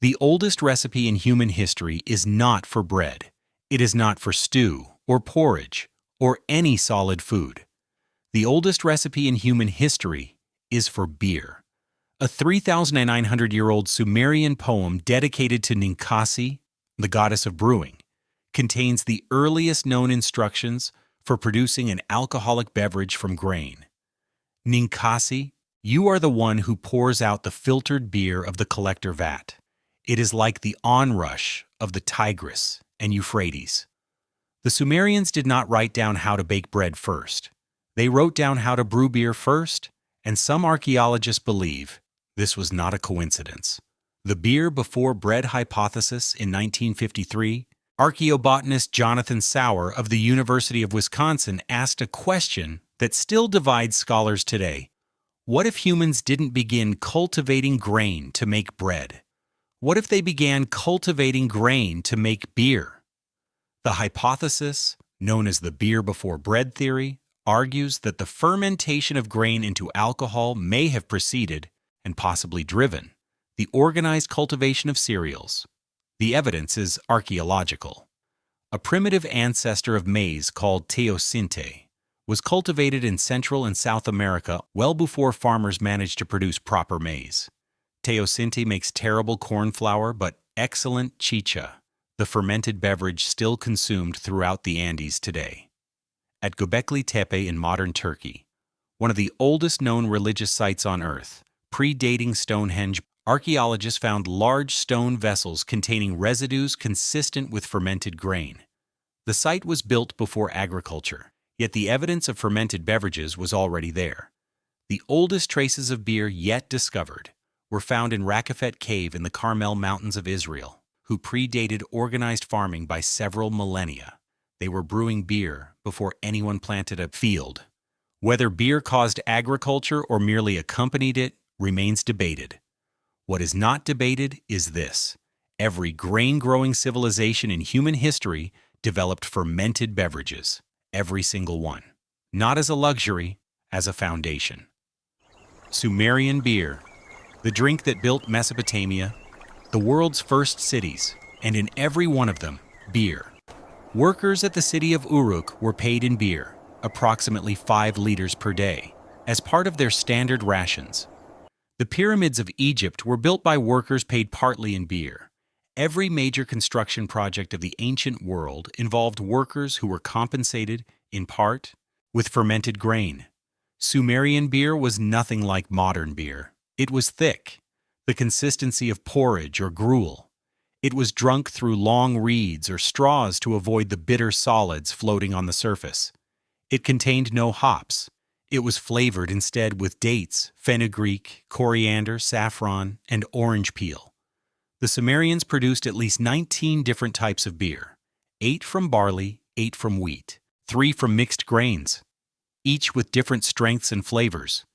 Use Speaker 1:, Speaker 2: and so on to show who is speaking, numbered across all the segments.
Speaker 1: The oldest recipe in human history is not for bread. It is not for stew or porridge or any solid food. The oldest recipe in human history is for beer. A 3,900-year-old Sumerian poem dedicated to Ninkasi, the goddess of brewing, contains the earliest known instructions for producing an alcoholic beverage from grain. Ninkasi, you are the one who pours out the filtered beer of the collector vat. It is like the onrush of the Tigris and Euphrates. The Sumerians did not write down how to bake bread first. They wrote down how to brew beer first, and some archaeologists believe this was not a coincidence. The beer before bread hypothesis in 1953, archaeobotanist Jonathan Sauer of the University of Wisconsin asked a question that still divides scholars today. What if humans didn't begin cultivating grain to make bread? What if they began cultivating grain to make beer? The hypothesis, known as the beer before bread theory, argues that the fermentation of grain into alcohol may have preceded, and possibly driven, the organized cultivation of cereals. The evidence is archaeological. A primitive ancestor of maize called teosinte was cultivated in Central and South America well before farmers managed to produce proper maize. Teosinte makes terrible corn flour but excellent chicha, the fermented beverage still consumed throughout the Andes today. At Göbekli Tepe in modern Turkey, one of the oldest known religious sites on Earth, predating Stonehenge, archaeologists found large stone vessels containing residues consistent with fermented grain. The site was built before agriculture, yet the evidence of fermented beverages was already there. The oldest traces of beer yet discovered were found in Raqefet Cave in the Carmel Mountains of Israel, who predated organized farming by several millennia. They were brewing beer before anyone planted a field. Whether beer caused agriculture or merely accompanied it remains debated. What is not debated is this: every grain-growing civilization in human history developed fermented beverages, every single one, not as a luxury, as a foundation. Sumerian beer, the drink that built Mesopotamia, the world's first cities, and in every one of them, beer. Workers at the city of Uruk were paid in beer, approximately 5 liters per day, as part of their standard rations. The pyramids of Egypt were built by workers paid partly in beer. Every major construction project of the ancient world involved workers who were compensated, in part, with fermented grain. Sumerian beer was nothing like modern beer. It was thick, the consistency of porridge or gruel. It was drunk through long reeds or straws to avoid the bitter solids floating on the surface. It contained no hops. It was flavored instead with dates, fenugreek, coriander, saffron, and orange peel. The Sumerians produced at least 19 different types of beer, 8 from barley, 8 from wheat, 3 from mixed grains, each with different strengths and flavors.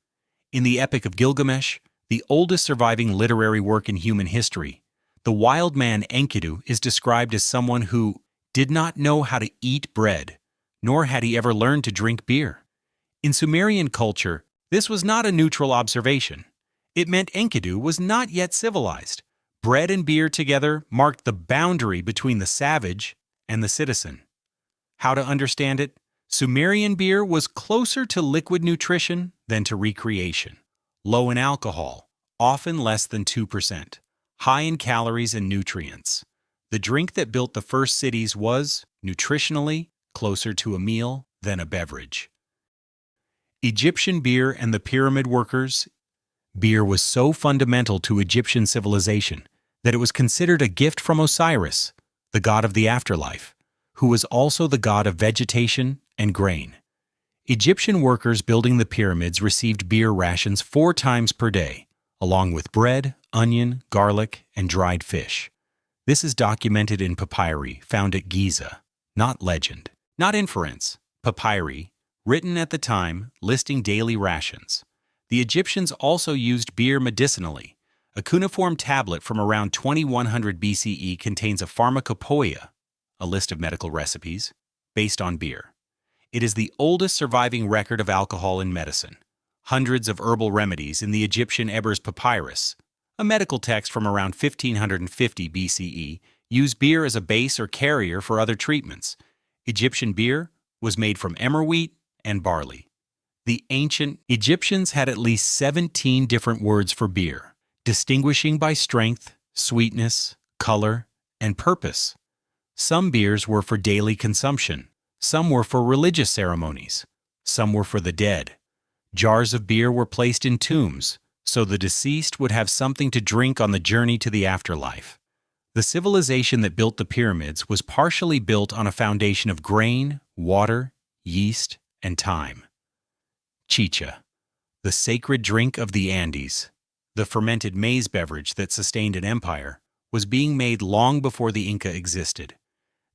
Speaker 1: In the Epic of Gilgamesh, the oldest surviving literary work in human history, the wild man Enkidu is described as someone who did not know how to eat bread, nor had he ever learned to drink beer. In Sumerian culture, this was not a neutral observation. It meant Enkidu was not yet civilized. Bread and beer together marked the boundary between the savage and the citizen. How to understand it? Sumerian beer was closer to liquid nutrition than to recreation. Low in alcohol, often less than 2%. High in calories and nutrients. The drink that built the first cities was, nutritionally, closer to a meal than a beverage. Egyptian beer and the pyramid workers. Beer was so fundamental to Egyptian civilization that it was considered a gift from Osiris, the god of the afterlife, who was also the god of vegetation and grain. Egyptian workers building the pyramids received beer rations 4 times per day, along with bread, onion, garlic, and dried fish. This is documented in papyri found at Giza, not legend, not inference, papyri, written at the time listing daily rations. The Egyptians also used beer medicinally. A cuneiform tablet from around 2100 BCE contains a pharmacopoeia, a list of medical recipes, based on beer. It is the oldest surviving record of alcohol in medicine. Hundreds of herbal remedies in the Egyptian Ebers Papyrus, a medical text from around 1550 BCE, used beer as a base or carrier for other treatments. Egyptian beer was made from emmer wheat and barley. The ancient Egyptians had at least 17 different words for beer, distinguishing by strength, sweetness, color, and purpose. Some beers were for daily consumption. Some were for religious ceremonies. Some were for the dead. Jars of beer were placed in tombs, so the deceased would have something to drink on the journey to the afterlife. The civilization that built the pyramids was partially built on a foundation of grain, water, yeast, and thyme. Chicha, the sacred drink of the Andes, the fermented maize beverage that sustained an empire, was being made long before the Inca existed.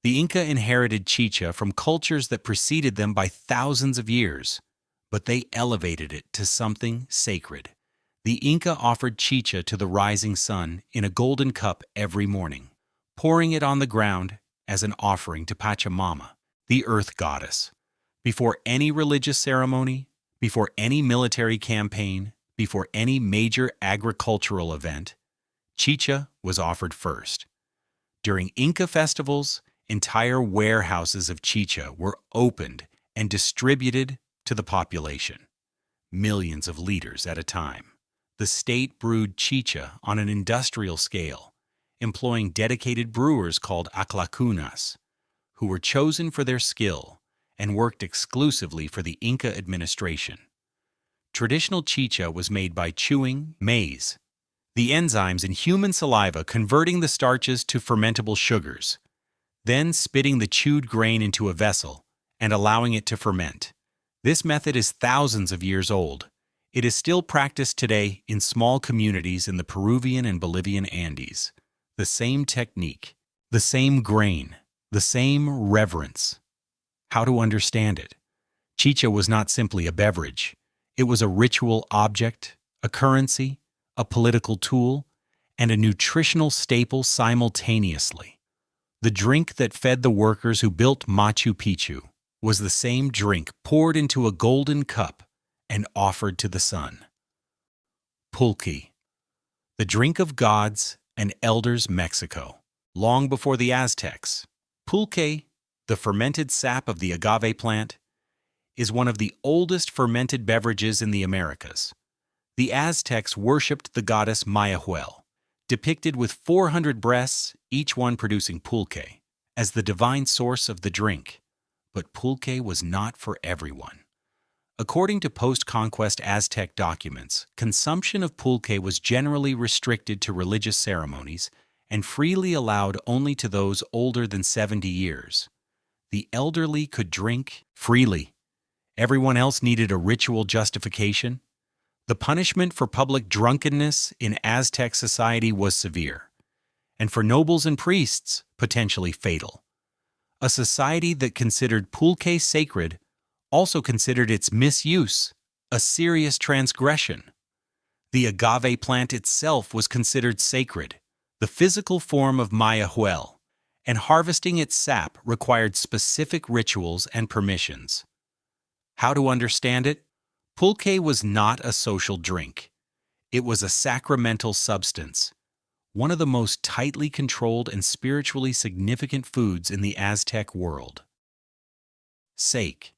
Speaker 1: The Inca inherited chicha from cultures that preceded them by thousands of years, but they elevated it to something sacred. The Inca offered chicha to the rising sun in a golden cup every morning, pouring it on the ground as an offering to Pachamama, the earth goddess. Before any religious ceremony, before any military campaign, before any major agricultural event, chicha was offered first. During Inca festivals, entire warehouses of chicha were opened and distributed to the population, millions of liters at a time. The state brewed chicha on an industrial scale, employing dedicated brewers called aclacunas, who were chosen for their skill and worked exclusively for the Inca administration. Traditional chicha was made by chewing maize, the enzymes in human saliva converting the starches to fermentable sugars, then spitting the chewed grain into a vessel and allowing it to ferment. This method is thousands of years old. It is still practiced today in small communities in the Peruvian and Bolivian Andes. The same technique, the same grain, the same reverence. How to understand it? Chicha was not simply a beverage. It was a ritual object, a currency, a political tool, and a nutritional staple simultaneously. The drink that fed the workers who built Machu Picchu was the same drink poured into a golden cup and offered to the sun. Pulque, the drink of gods and elders, Mexico. Long before the Aztecs, pulque, the fermented sap of the agave plant, is one of the oldest fermented beverages in the Americas. The Aztecs worshipped the goddess Mayahuel, depicted with 400 breasts, each one producing pulque, as the divine source of the drink. But pulque was not for everyone. According to post-conquest Aztec documents, consumption of pulque was generally restricted to religious ceremonies and freely allowed only to those older than 70 years. The elderly could drink freely. Everyone else needed a ritual justification. The punishment for public drunkenness in Aztec society was severe, and for nobles and priests, potentially fatal. A society that considered pulque sacred also considered its misuse a serious transgression. The agave plant itself was considered sacred, the physical form of Mayahuel, and harvesting its sap required specific rituals and permissions. How to understand it? Pulque was not a social drink. It was a sacramental substance, one of the most tightly controlled and spiritually significant foods in the Aztec world. Sake.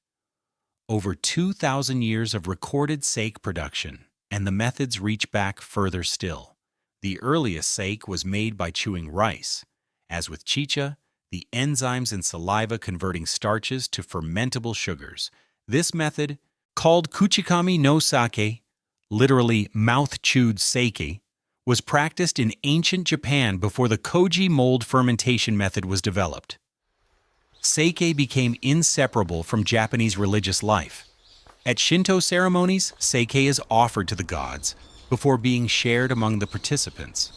Speaker 1: Over 2,000 years of recorded sake production, and the methods reach back further still. The earliest sake was made by chewing rice. As with chicha, the enzymes in saliva converting starches to fermentable sugars. This method, called kuchikami no sake, literally mouth-chewed sake, was practiced in ancient Japan before the koji mold fermentation method was developed. Sake became inseparable from Japanese religious life. At Shinto ceremonies, sake is offered to the gods before being shared among the participants.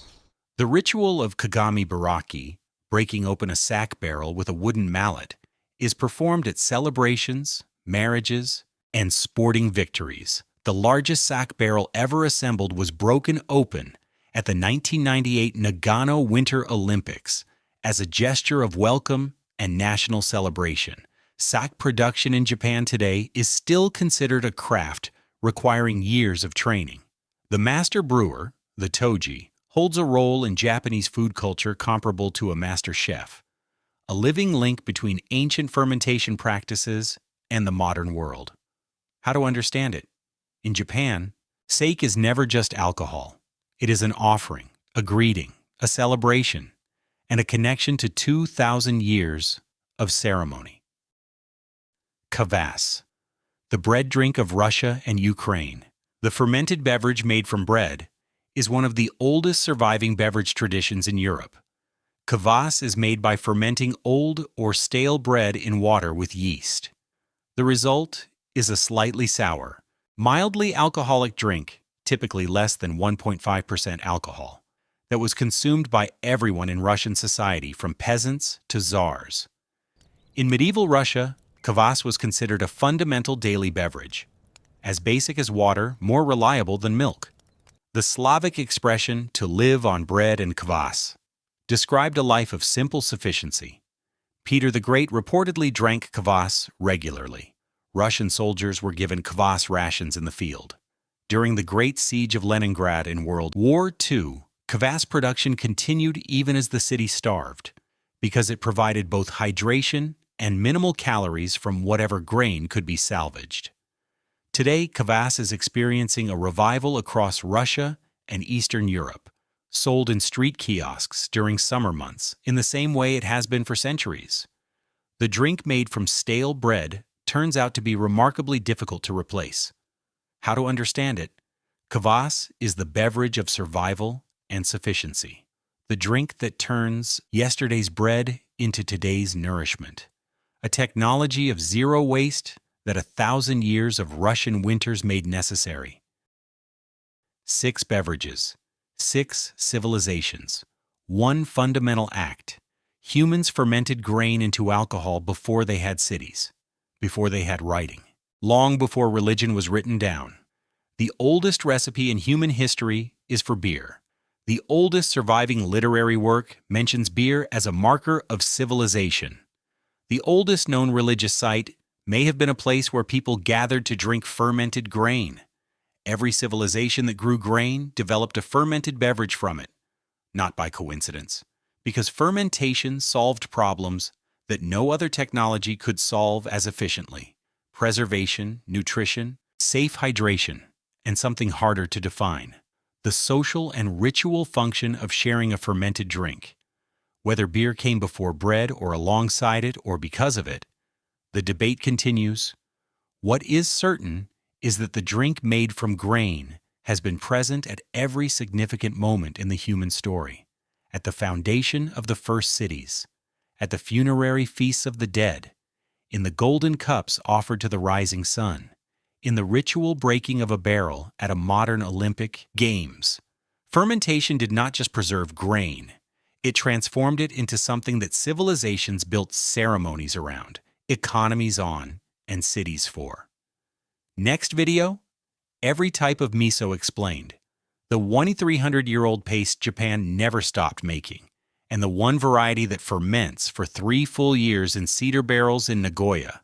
Speaker 1: The ritual of kagami baraki, breaking open a sack barrel with a wooden mallet, is performed at celebrations, marriages, and sporting victories. The largest sack barrel ever assembled was broken open at the 1998 Nagano Winter Olympics as a gesture of welcome and national celebration. Sack production in Japan today is still considered a craft requiring years of training. The master brewer, the toji, holds a role in Japanese food culture comparable to a master chef, a living link between ancient fermentation practices and the modern world. How to understand it? In Japan, sake is never just alcohol. It is an offering, a greeting, a celebration, and a connection to 2,000 years of ceremony. Kvass, the bread drink of Russia and Ukraine. The fermented beverage made from bread is one of the oldest surviving beverage traditions in Europe. Kvass is made by fermenting old or stale bread in water with yeast. The result is a slightly sour, mildly alcoholic drink, typically less than 1.5% alcohol, that was consumed by everyone in Russian society from peasants to czars. In medieval Russia, kvass was considered a fundamental daily beverage, as basic as water, more reliable than milk. The Slavic expression "to live on bread and kvass" described a life of simple sufficiency. Peter the Great reportedly drank kvass regularly. Russian soldiers were given kvass rations in the field. During the Great Siege of Leningrad in World War II, kvass production continued even as the city starved, because it provided both hydration and minimal calories from whatever grain could be salvaged. Today, kvass is experiencing a revival across Russia and Eastern Europe, sold in street kiosks during summer months in the same way it has been for centuries. The drink made from stale bread turns out to be remarkably difficult to replace. How to understand it? Kvass is the beverage of survival and sufficiency, the drink that turns yesterday's bread into today's nourishment, a technology of zero waste that 1,000 years of Russian winters made necessary. 6 beverages, 6 civilizations, 1 fundamental act. Humans fermented grain into alcohol before they had cities, before they had writing, long before religion was written down. The oldest recipe in human history is for beer. The oldest surviving literary work mentions beer as a marker of civilization. The oldest known religious site may have been a place where people gathered to drink fermented grain. Every civilization that grew grain developed a fermented beverage from it, not by coincidence, because fermentation solved problems that no other technology could solve as efficiently: preservation, nutrition, safe hydration, and something harder to define: the social and ritual function of sharing a fermented drink. Whether beer came before bread or alongside it or because of it, the debate continues. What is certain is that the drink made from grain has been present at every significant moment in the human story: at the foundation of the first cities, at the funerary feasts of the dead, in the golden cups offered to the rising sun, in the ritual breaking of a barrel at a modern Olympic Games. Fermentation did not just preserve grain, it transformed it into something that civilizations built ceremonies around, economies on, and cities for. Next video, every type of miso explained. The 2,300-year-old paste Japan never stopped making, and the one variety that ferments for 3 full years in cedar barrels in Nagoya.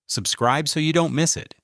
Speaker 1: Subscribe so you don't miss it.